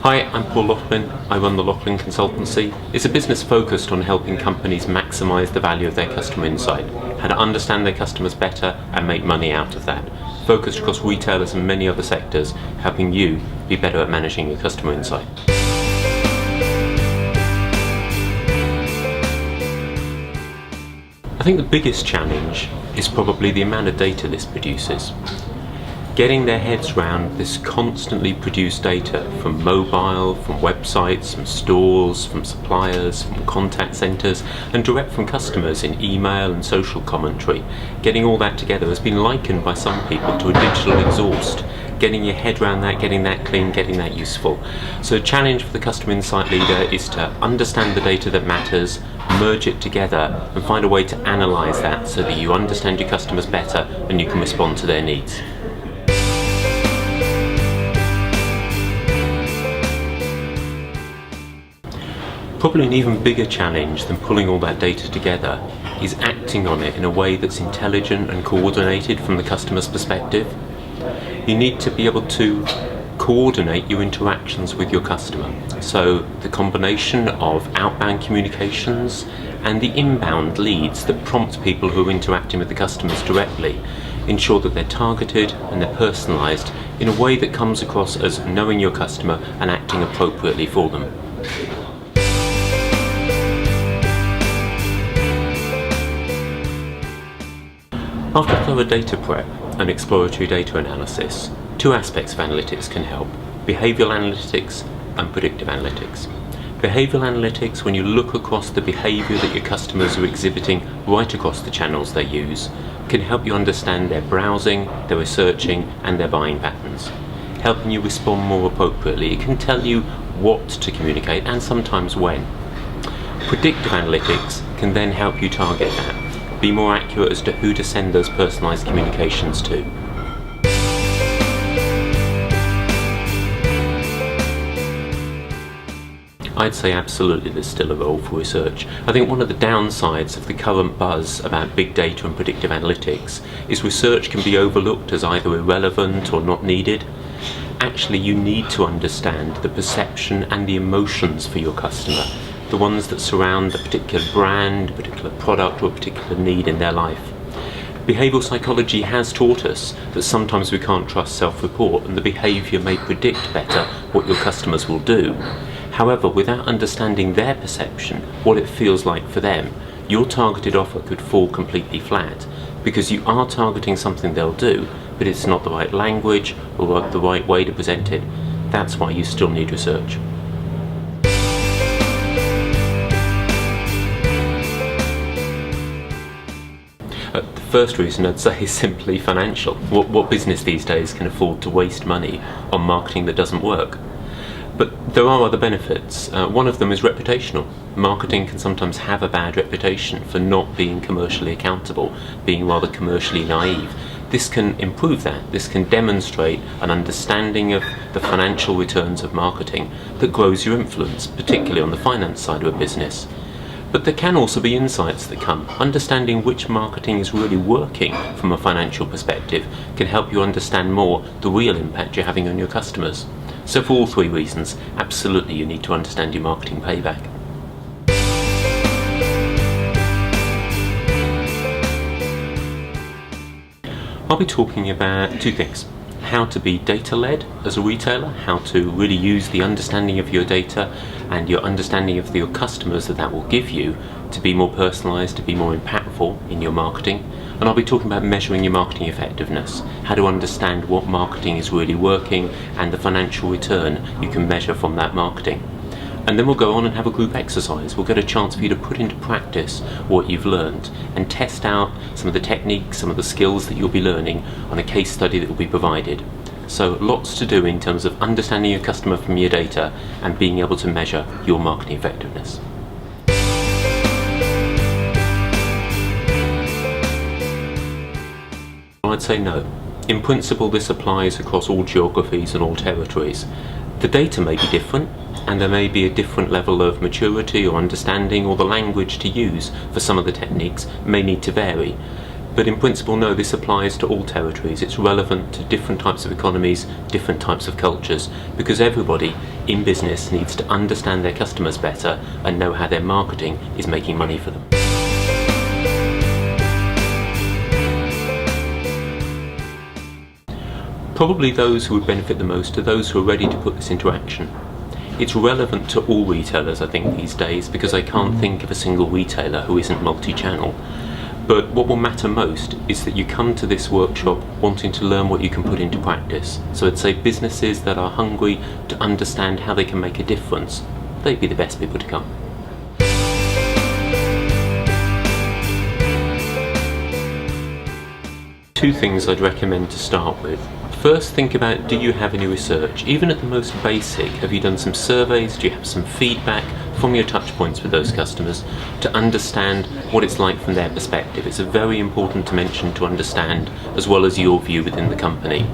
Hi, I'm Paul Laughlin. I run the Laughlin Consultancy. It's a business focused on helping companies maximise the value of their customer insight, how to understand their customers better and make money out of that. Focused across retailers and many other sectors, helping you be better at managing your customer insight. I think the biggest challenge is probably the amount of data this produces. Getting their heads around this constantly produced data from mobile, from websites, from stores, from suppliers, from contact centres and direct from customers in email and social commentary. Getting all that together has been likened by some people to a digital exhaust. Getting your head around that, getting that clean, getting that useful. So the challenge for the customer insight leader is to understand the data that matters, merge it together and find a way to analyse that so that you understand your customers better and you can respond to their needs. Probably an even bigger challenge than pulling all that data together is acting on it in a way that's intelligent and coordinated from the customer's perspective. You need to be able to coordinate your interactions with your customer. So the combination of outbound communications and the inbound leads that prompt people who are interacting with the customers directly ensure that they're targeted and they're personalised in a way that comes across as knowing your customer and acting appropriately for them. After thorough data prep and exploratory data analysis, two aspects of analytics can help: behavioural analytics and predictive analytics. Behavioural analytics, when you look across the behaviour that your customers are exhibiting right across the channels they use, can help you understand their browsing, their researching and their buying patterns, helping you respond more appropriately. It can tell you what to communicate and sometimes when. Predictive analytics can then help you target that, be more accurate as to who to send those personalised communications to. I'd say absolutely there's still a role for research. I think one of the downsides of the current buzz about big data and predictive analytics is research can be overlooked as either irrelevant or not needed. Actually, you need to understand the perception and the emotions for your customer, the ones that surround a particular brand, a particular product or a particular need in their life. Behavioural psychology has taught us that sometimes we can't trust self-report and the behaviour may predict better what your customers will do. However, without understanding their perception, what it feels like for them, your targeted offer could fall completely flat because you are targeting something they'll do, but it's not the right language or the right way to present it. That's why you still need research. The first reason I'd say is simply financial. What business these days can afford to waste money on marketing that doesn't work? But there are other benefits. One of them is reputational. Marketing can sometimes have a bad reputation for not being commercially accountable, being rather commercially naive. This can improve that. This can demonstrate an understanding of the financial returns of marketing that grows your influence, particularly on the finance side of a business. But there can also be insights that come. Understanding which marketing is really working from a financial perspective can help you understand more the real impact you're having on your customers. So for all three reasons, absolutely you need to understand your marketing payback. I'll be talking about two things: how to be data-led as a retailer, how to really use the understanding of your data and your understanding of your customers that will give you to be more personalised, to be more impactful in your marketing. And I'll be talking about measuring your marketing effectiveness, how to understand what marketing is really working and the financial return you can measure from that marketing. And then we'll go on and have a group exercise. We'll get a chance for you to put into practice what you've learned and test out some of the techniques, some of the skills that you'll be learning on a case study that will be provided. So lots to do in terms of understanding your customer from your data and being able to measure your marketing effectiveness. I'd say no. In principle, this applies across all geographies and all territories. The data may be different, and there may be a different level of maturity or understanding, or the language to use for some of the techniques may need to vary. But in principle, no, this applies to all territories. It's relevant to different types of economies, different types of cultures, because everybody in business needs to understand their customers better and know how their marketing is making money for them. Probably those who would benefit the most are those who are ready to put this into action. It's relevant to all retailers, I think, these days, because I can't think of a single retailer who isn't multi-channel. But what will matter most is that you come to this workshop wanting to learn what you can put into practice. So I'd say businesses that are hungry to understand how they can make a difference, they'd be the best people to come. Two things I'd recommend to start with. First, think about, do you have any research? Even at the most basic, have you done some surveys? Do you have some feedback from your touch points with those customers to understand what it's like from their perspective? It's a very important dimension to understand, as well as your view within the company.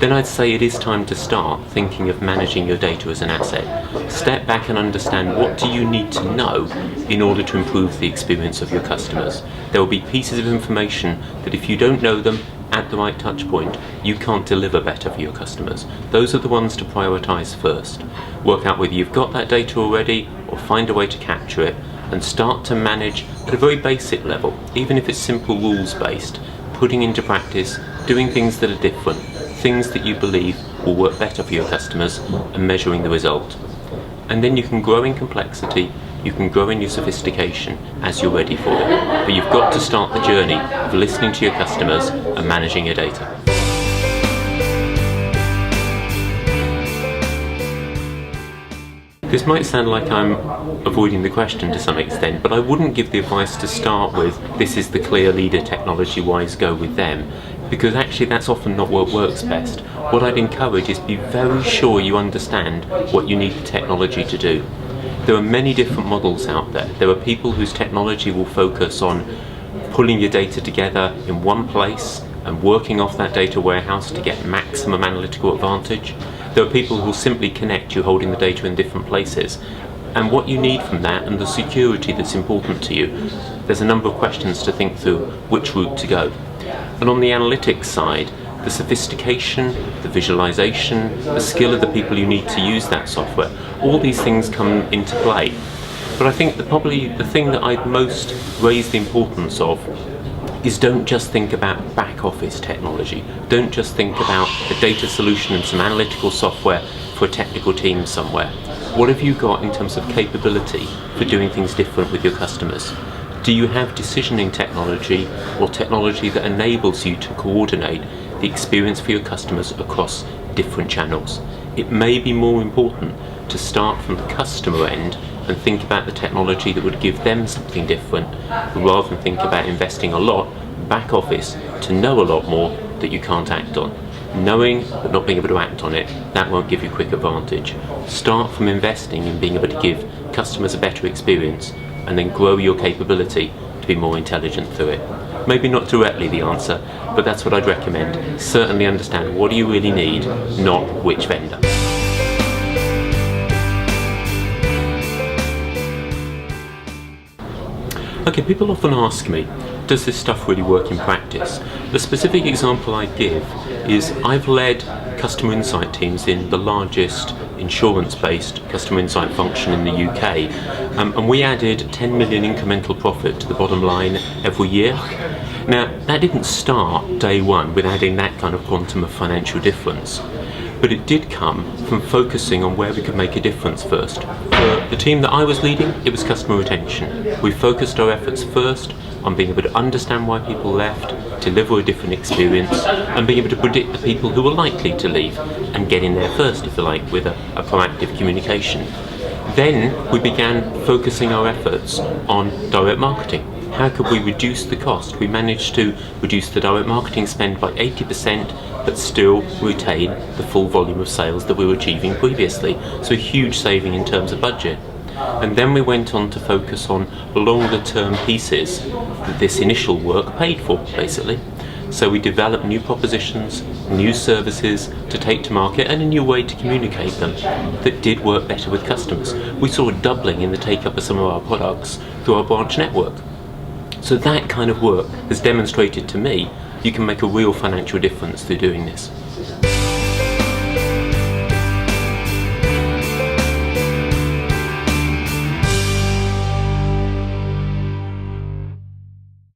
Then I'd say it is time to start thinking of managing your data as an asset. Step back and understand, what do you need to know in order to improve the experience of your customers? There will be pieces of information that if you don't know them at the right touch point, you can't deliver better for your customers. Those are the ones to prioritize first. Work out whether you've got that data already, or find a way to capture it and start to manage at a very basic level, even if it's simple rules based, putting into practice, doing things that are different, things that you believe will work better for your customers, and measuring the result. And then you can grow in complexity, you can grow in your sophistication as you're ready for it. But you've got to start the journey of listening to your customers and managing your data. This might sound like I'm avoiding the question to some extent, but I wouldn't give the advice to start with, this is the clear leader technology-wise, go with them, because actually that's often not what works best. What I'd encourage is be very sure you understand what you need the technology to do. There are many different models out there. There are people whose technology will focus on pulling your data together in one place and working off that data warehouse to get maximum analytical advantage. There are people who will simply connect you holding the data in different places. And what you need from that and the security that's important to you, there's a number of questions to think through which route to go. And on the analytics side, the sophistication, the visualization, the skill of the people you need to use that software, all these things come into play. But I think that probably the thing that I'd most raise the importance of is, don't just think about back office technology. Don't just think about a data solution and some analytical software for a technical team somewhere. What have you got in terms of capability for doing things different with your customers? Do you have decisioning technology or technology that enables you to coordinate the experience for your customers across different channels? It may be more important to start from the customer end and think about the technology that would give them something different, rather than think about investing a lot back office to know a lot more that you can't act on. Knowing but not being able to act on it, that won't give you quick advantage. Start from investing in being able to give customers a better experience, and then grow your capability to be more intelligent through it. Maybe not directly the answer, but that's what I'd recommend. Certainly understand what do you really need, not which vendor. Okay, people often ask me, does this stuff really work in practice? The specific example I give is, I've led customer insight teams in the largest insurance-based customer insight function in the UK, and we added 10 million incremental profit to the bottom line every year. Now, that didn't start day one with adding that kind of quantum of financial difference, but it did come from focusing on where we could make a difference first. For the team that I was leading, it was customer retention. We focused our efforts first on being able to understand why people left, deliver a different experience, and being able to predict the people who were likely to leave and get in there first, if you like, with a proactive communication. Then we began focusing our efforts on direct marketing. How could we reduce the cost? We managed to reduce the direct marketing spend by 80%, but still retain the full volume of sales that we were achieving previously. So a huge saving in terms of budget. And then we went on to focus on longer term pieces that this initial work paid for, basically. So we developed new propositions, new services to take to market, and a new way to communicate them that did work better with customers. We saw a doubling in the take-up of some of our products through our branch network. So that kind of work has demonstrated to me you can make a real financial difference through doing this.